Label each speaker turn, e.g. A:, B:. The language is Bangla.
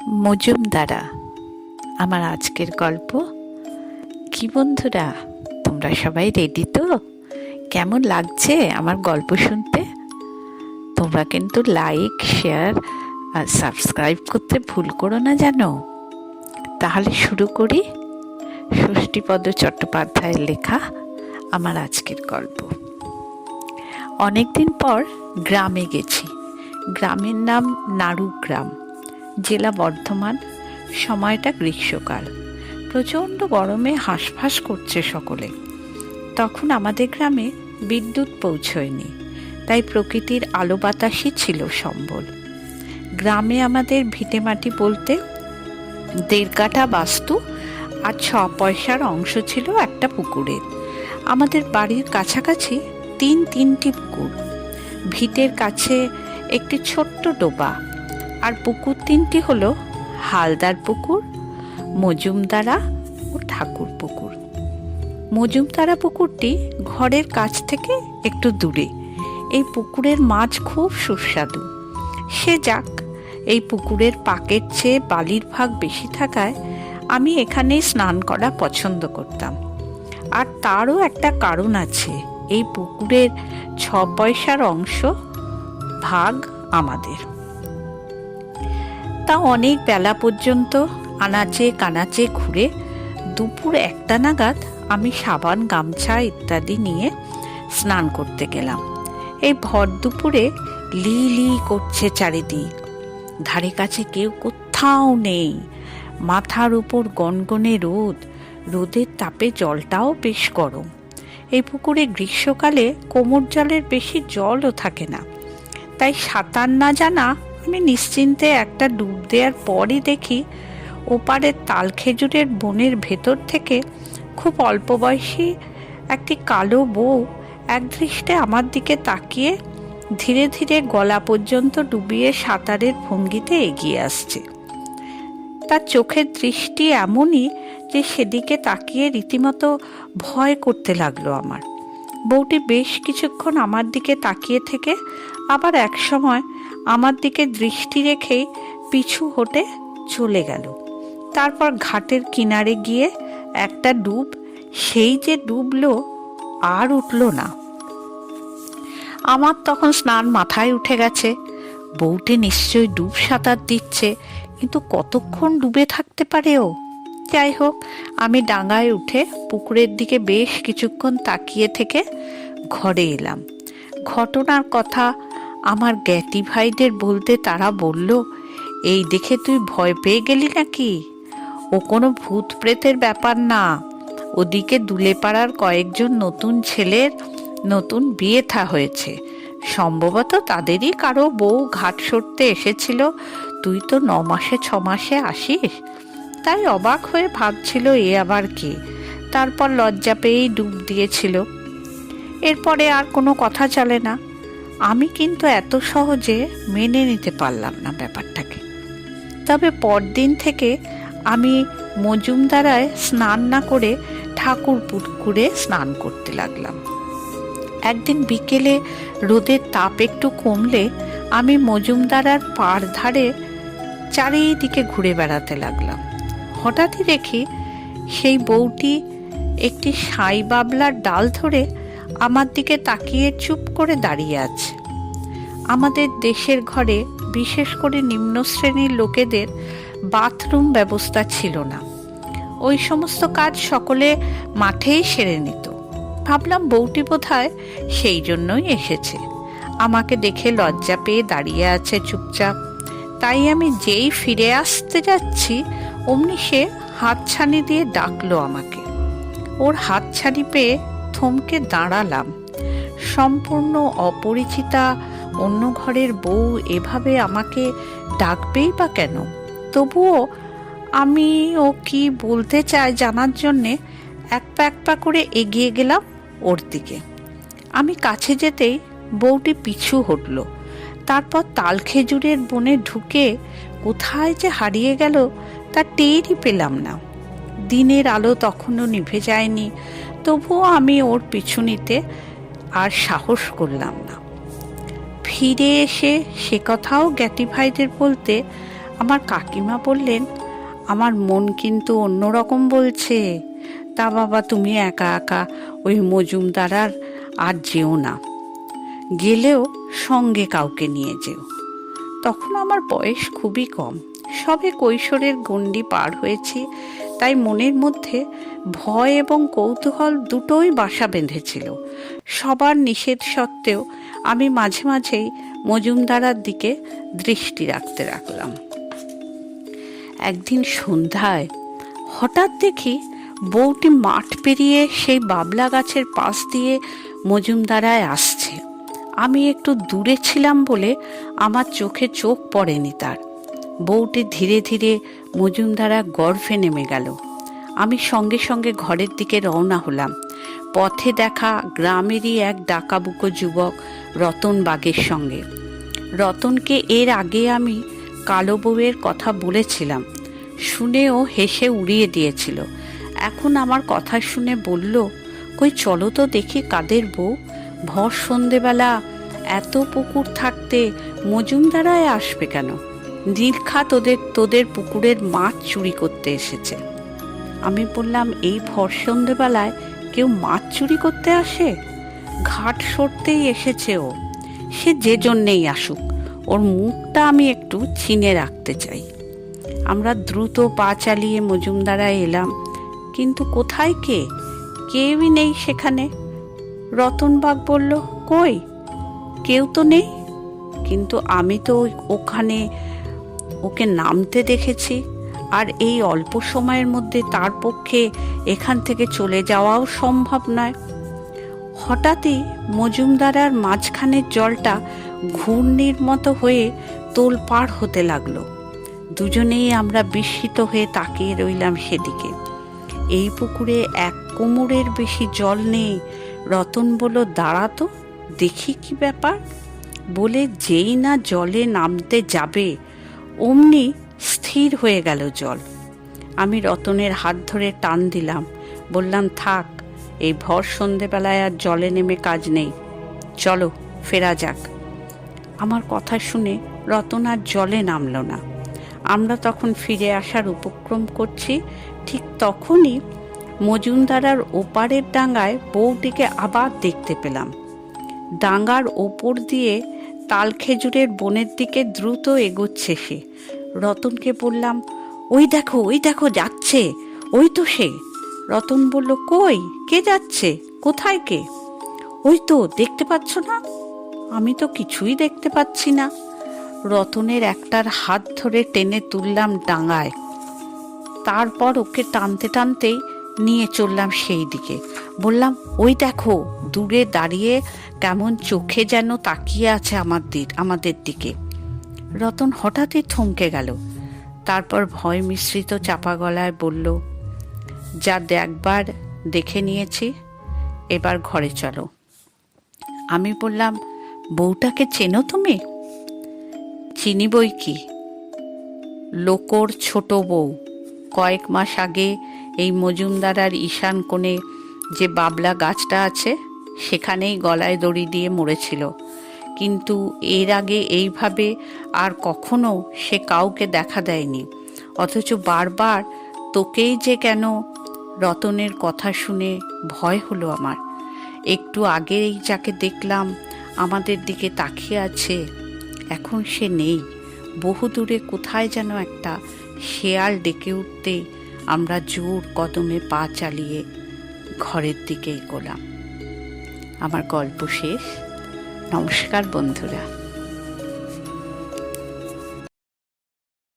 A: মজুমদারা আমার আজকের গল্প। কি বন্ধুরা, তোমরা সবাই রেডি তো? কেমন লাগছে আমার গল্প শুনতে? তোমরা কিন্তু লাইক, শেয়ার আর সাবস্ক্রাইব করতে ভুল করো না জানো। তাহলে শুরু করি। ষষ্ঠীপদ চট্টোপাধ্যায়ের লেখা আমার আজকের গল্প। অনেকদিন পর গ্রামে গেছি। গ্রামের নাম নাড়ুগ্রাম, জেলা বর্ধমান। সময়টা গ্রীষ্মকাল। প্রচণ্ড গরমে হাঁসফাঁস করছে সকলে। তখন আমাদের গ্রামে বিদ্যুৎ পৌঁছয়নি, তাই প্রকৃতির আলো বাতাসই ছিল সম্বল। গ্রামে আমাদের ভিটেমাটি বলতে 1.5 কাঠা বাস্তু আর 6 পয়সার অংশ ছিল একটা পুকুরের। আমাদের বাড়ির কাছাকাছি তিনটি পুকুর। ভিটের কাছে একটি ছোট্ট ডোবা। আর পুকুর 3টি হলো হালদার পুকুর, মজুমদারা ও ঠাকুর পুকুর। মজুমদারা পুকুরটি ঘরের কাছ থেকে একটু দূরে। এই পুকুরের মাছ খুব সুস্বাদু। সে যাক, এই পুকুরের পাকের চেয়ে বালির ভাগ বেশি থাকায় আমি এখানেই স্নান করা পছন্দ করতাম। আর তারও একটা কারণ আছে। এই পুকুরের 6 পয়সার অংশ ভাগ আমাদের। তা অনেক বেলা পর্যন্ত আনাচে কানাচে ঘুরে দুপুর 1টা নাগাদ আমি সাবান, গামছা ইত্যাদি নিয়ে স্নান করতে গেলাম। এই ভর দুপুরে লি লি করছে চারিদিক। ধারে কাছে কেউ কোথাও নেই। মাথার উপর গনগনে রোদ। রোদের তাপে জলটাও বেশ গরম। এই পুকুরে গ্রীষ্মকালে কোমর জলের বেশি জলও থাকে না। তাই সাঁতার না জানা আমি নিশ্চিন্তে একটা ডুব দেওয়ার পরই দেখি ওপারের তাল খেজুরের বনের ভেতর থেকে খুব অল্প বয়সী একটি কালো বউ একদৃষ্টে আমার দিকে তাকিয়ে ধীরে ধীরে গলা পর্যন্ত ডুবিয়ে সাঁতারের ভঙ্গিতে এগিয়ে আসছে। তার চোখের দৃষ্টি এমনই যে সেদিকে তাকিয়ে রীতিমতো ভয় করতে লাগলো আমার। বউটি বেশ কিছুক্ষণ আমার দিকে তাকিয়ে থেকে আবার একসময় আমার দিকে দৃষ্টি রেখেই পিছু হটে চলে গেল। তারপর ঘাটের কিনারে গিয়ে একটা ডুব, সেই যে ডুবলো আর উঠল না। আমার তখন স্নান মাথায় উঠে গেছে। বউটি নিশ্চয়ই ডুব সাঁতার দিচ্ছে, কিন্তু কতক্ষণ ডুবে থাকতে পারে ও? যাই হোক, আমি ডাঙায় উঠে পুকুরের দিকে বেশ কিছুক্ষণ তাকিয়ে থেকে ঘরে এলাম। ঘটনার কথা আমার জ্ঞাতি ভাইদের বলতে তারা বলল, এই দেখে তুই ভয় পেয়ে গেলি নাকি? ও কোনো ভূত প্রেতের ব্যাপার না। ওদিকে দুলেপাড়ার কয়েকজন নতুন ছেলের নতুন বিয়ে থা হয়েছে। সম্ভবত তাদেরই কারো বউ ঘাট সরতে এসেছিল। তুই তো 9 মাসে 6 মাসে আসিস, তাই অবাক হয়ে ভাবছিল এ আবার কে। তারপর লজ্জা পেয়েই ডুব দিয়েছিল। এরপরে আর কোনো কথা চলে না। আমি কিন্তু এত সহজে মেনে নিতে পারলাম না ব্যাপারটাকে। তবে পরদিন থেকে আমি মজুমদারায় স্নান না করে ঠাকুর পুকুরে স্নান করতে লাগলাম। একদিন বিকেলে রোদের তাপ একটু কমলে আমি মজুমদারার পাড় ধারে চারিদিকে ঘুরে বেড়াতে লাগলাম। হঠাৎই দেখি সেই বউটি একটি সাই বাবলার ডাল ধরে আমার দিকে তাকিয়ে চুপ করে দাঁড়িয়ে আছে। আমাদের দেশের ঘরে, বিশেষ করে নিম্ন শ্রেণীর লোকেদের বাথরুম ব্যবস্থা ছিল না। ওই সমস্ত কাজ সকলে মাঠেই সেরে নিত। ভাবলাম বউটি বোধহয় সেই জন্যই এসেছে। আমাকে দেখে লজ্জা পেয়ে দাঁড়িয়ে আছে চুপচাপ। তাই আমি যেই ফিরে আসতে যাচ্ছি অমনি সে হাতছানি দিয়ে ডাকলো আমাকে। ওর হাতছানি পেয়ে থমকে দাঁড়ালাম। সম্পূর্ণ অপরিচিতা অন্য ঘরের বউ এভাবে আমাকে ডাকবেই বা কেন? তবুও আমি ও কি বলতে চায় জানার জন্যে এক পা করে এগিয়ে গেলাম ওর দিকে। আমি কাছে যেতেই বউটি পিছু হটল। তারপর তাল খেজুরের বনে ঢুকে কোথায় যে হারিয়ে গেল তা টেরই পেলাম না। দিনের আলো তখনও নিভে যায়নি, তবুও আমি ওর পিছু নিতে আর সাহস করলাম না। ফিরে এসে সে কথাও জ্ঞাতি ভাইদের বলতে আমার কাকিমা বললেন, আমার মন কিন্তু অন্যরকম বলছে। তা বাবা, তুমি একা একা ওই মজুমদার আর যেও না, গেলেও সঙ্গে কাউকে নিয়ে যেও। তখন আমার বয়স খুবই কম, সবে কৈশোরের গণ্ডি পার হয়েছি, তাই মনের মধ্যে ভয় এবং কৌতূহল দুটোই বাসা বেঁধেছিল। সবার নিষেধ সত্ত্বেও আমি মাঝে মাঝেই মজুমদারার দিকে দৃষ্টি রাখলাম। একদিন সন্ধ্যায় হঠাৎ দেখি বউটি মাঠ পেরিয়ে সেই বাবলা গাছের পাশ দিয়ে মজুমদারায় আসছে। আমি একটু দূরে ছিলাম বলে আমার চোখে চোখ পড়েনি তার। বউটি ধীরে ধীরে মজুমদারা গর্ভে নেমে গেল। আমি সঙ্গে সঙ্গে ঘরের দিকে রওনা হলাম। পথে দেখা গ্রামেরই এক ডাকাবুকো যুবক রতন বাগের সঙ্গে। রতনকে এর আগে আমি কালো বউয়ের কথা বলেছিলাম, শুনেও হেসে উড়িয়ে দিয়েছিল। এখন আমার কথা শুনে বলল, কই চলো তো দেখি কাদের বউ, ভর সন্ধেবেলা এত পুকুর থাকতে মজুমদারায় আসবে কেন? নীলখাত তোদের পুকুরের মাছ চুরি করতে এসেছে। আমি বললাম, এই ভর সন্ধেবেলায় কেউ মাছ চুরি করতে আসে? ঘাট সরতেই এসেছে ও, সে যে জন্যেই আসুক, ওর মুখটা আমি একটু চিনে রাখতে চাই। আমরা দ্রুত পা চালিয়ে মজুমদারায় এলাম, কিন্তু কোথায় কেউই নেই সেখানে। রতনবাগ বলল, কই কেউ তো নেই, কিন্তু আমি তো ওখানে ওকে নামতে দেখেছি, আর এই অল্প সময়ের মধ্যে তার পক্ষে এখান থেকে চলে যাওয়াও সম্ভব নয়। হঠাৎই মজুমদারার মাঝখানের জলটা ঘূর্ণির মতো হয়ে তোলপাড় হতে লাগলো। দুজনেই আমরা বিস্মিত হয়ে তাকিয়ে রইলাম সেদিকে। এই পুকুরে এক কোমরের বেশি জল নেই। রতন বলল, দাঁড়াতো দেখি কি ব্যাপার, বলে যেই না জলে নামতে যাবে অমনি স্থির হয়ে গেল জল। আমি রতনের হাত ধরে টান দিলাম, বললাম, থাক, এই ভর সন্ধেবেলায় আর জলে নেমে কাজ নেই, চলো ফেরা যাক। আমার কথা শুনে রতন আর জলে নামল না। আমরা তখন ফিরে আসার উপক্রম করছি, ঠিক তখনই মজুমদারার ওপারের ডাঙায় বউটিকে আবার দেখতে পেলাম। ডাঙার ওপর দিয়ে তাল খেজুরের বনের দিকে দ্রুত এগোচ্ছে সে। রতনকে বললাম, ওই দেখো যাচ্ছে, ওই তো সে। রতন বলল, কই কে যাচ্ছে, কোথায় কে? ওই তো, দেখতে পাচ্ছ না? আমি তো কিছুই দেখতে পাচ্ছি না। রতনের একটার হাত ধরে টেনে তুললাম ডাঙায়, তারপর ওকে টানতে টানতেই নিয়ে চললাম সেই দিকে। বললাম, ওই দেখো, দূরে দাঁড়িয়ে কেমন চোখে যেন তাকিয়ে আছে আমাদের দিকে। রতন হঠাৎই থমকে গেল, তারপর ভয় মিশ্রিত চাপা গলায় বলল, যা দেখবার দেখে নিয়েছি, এবার ঘরে চলো। আমি বললাম, বউটাকে চেনো তুমি? চিনি বই কি, লোকর ছোট বউ। কয়েক মাস আগে এই মজুমদার আর ঈশান কোণে যে বাবলা গাছটা আছে সেখানেই গলায় দড়ি দিয়ে মরেছিল, কিন্তু এর আগে এইভাবে আর কখনো সে কাউকে দেখা দেয়নি, অথচ বারবার তোকেই যে কেন। রতনের কথা শুনে ভয় হলো আমার। একটু আগেই যাকে দেখলাম আমাদের দিকে তাকিয়ে আছে, এখন সে নেই, বহু দূরে কোথায় যেন একটা শেয়াল ডেকে উঠতে আমরা জোর কদমে পা চালিয়ে ঘরের দিকে এগোলাম। আমার গল্প শেষ। নমস্কার বন্ধুরা।